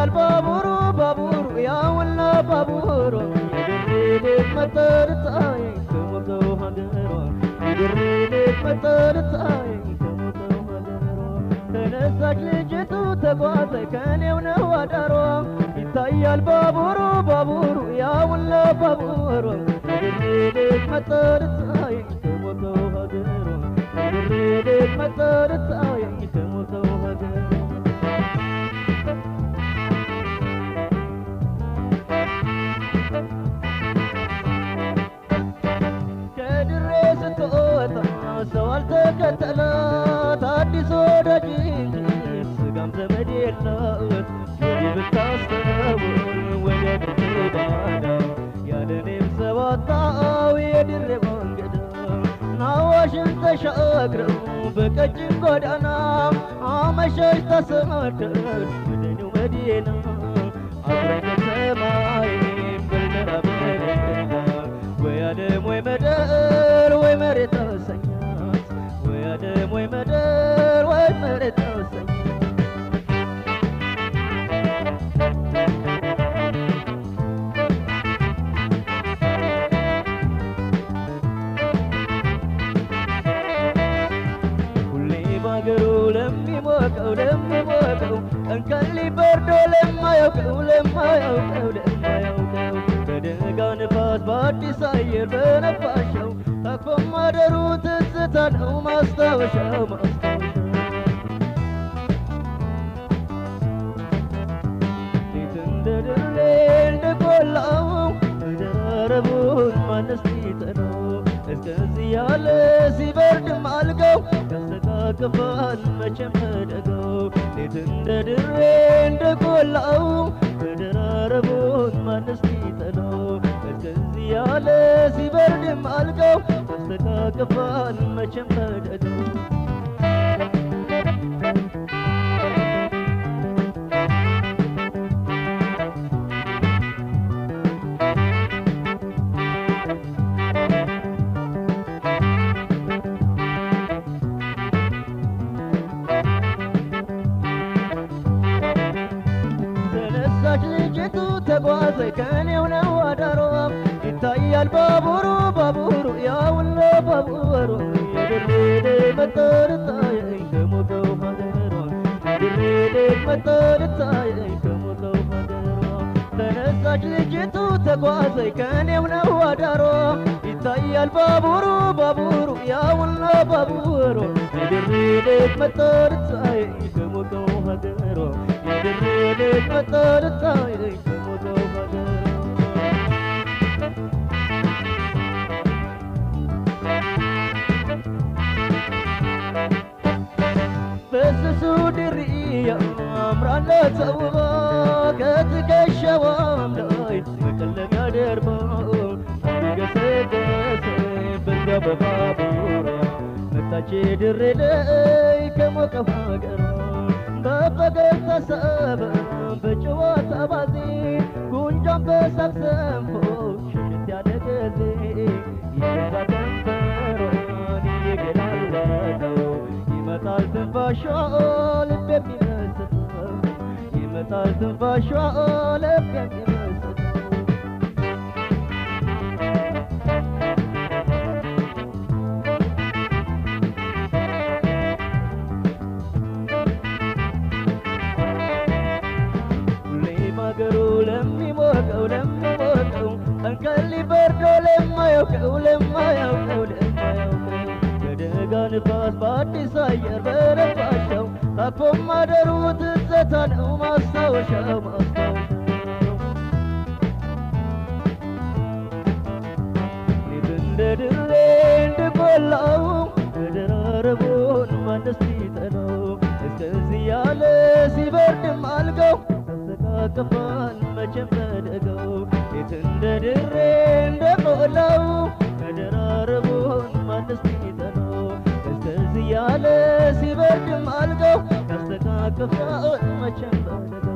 ይታያል ባቡሩ ባቡሩ ያውና ባቡሩ የድሬ መጠርጣይ ከሞቀው ሀገሯ የድሬ መጠርጣይ ከሞቀው ሀገሯ ተነሳች ልጅቱ ተጓዘች ከኔው ነው አዳሯ ይታያል ባቡሩ ባቡሩ ያውና ባቡሩ የድሬ መጠርጣይ ከሞቀው ሀገሯ የድሬ መጠርጣይ ከሞቀው ሀገሯ ሰው አልተከተላት አዲስ ወዳጅ እንጂ ስጋም ዘመድ የላት ወዲ ብታስተውል ወደ ድሬ ባዳ ያለኔም ሰባታው የድሬ መንገድ ናዋሽን ተሻግረው በቀጭን ጎዳና አመሻሽ ተሰማደር ወደኔው መዲና አብረን ከሰማይ በልደራ በለላ ወይ ዓለም ወይ ምድር ወይ መሬት ተሰኛት ወይ ዓለም ወይ ምድር ወይ መሬት ተሰኛት ሁሌ ባገሩ ለሚሞቀው ቀንቀን ሊበርዶ ለማያውቀው በደጋ ንፋስ በአዲስ አየር በነፋሻው ታኮ ማደሩ ትዝታ ነው ማስታወሻው ሌት እንደ ድሬ እንደ ቆላው መደራረቡን ማነስ ሊጠላው እስከዚህ ያለ ሲበርድም አልጋው ያስተቃቅፋል መቼም መደጋው ሌት እንደ ድሬ እንደ ቆላው መደራረቡን ማነስ ሊጠላው እስከዚህ ያለ ሲበርድም አልጋው ያስተቃቅፋል መቼም መደጋው ልጅቱ ተጓዘች ከኔው ነው አዳሯ ይታያል ባቡሩ ባቡሩ ያውና ባቡሩ የድሬ መጠርጣይ ከሞቀው ሀገሯ የድሬ መጠርጣይ ከሞቀው ሀገሯ ተነሳች ልጅቱ ተጓዘች ከኔው ነው አዳሯ ይታያል ባቡሩ ባቡሩ ያውና ባቡሩ የድሬ መጠርጣይ ከሞቀው ሀገሯ የድሬ መጠርጣይ ከሞቀው ሀገሯ በስሱ ድርያ አምራለት ተውባ ከትከሻዋም ላይ መቀለሚያ ደርባ ገሰገሰ በዛ በባቡሯ መጣች ድሬ ላይ ከሞቀው ሀገሯ በፈገግታ ሰበብ በጨዋታ ባዜ ጉንጯን በሳቅ ሰንፎ ሽሽት ያለ ጊዜ የገዛ ከንፈሯን እየገላለጠው ይመጣል ትንፋሿ ልብ የሚመስጠው ይመጣል ትንፋሿ ልብ የሚመስጠው ማገሩ ለሚሞቀው ቀንቀን ሊበርዶ ለማያውቀው በደጋ ንፋስ በአዲስ አየር በነፋሻው ታኮ ማደሩ ትዝታ ነው ማስታወሻው ሌት እንደ ድሬ እንደ ቆላው መደራረቡን ማነስ ሊጠላው እስከዚህ ያለ ሲበርድም አልጋው ያስተቃቅፋል መቼም መደጋው ሌት እንደ ድሬ እንደ ቆላው መደራረቡን ማነስ ሊጠላው እስከዚህ ያለ ሲበርድም አልጋው ያስተቃቅፋል መቼም መደጋው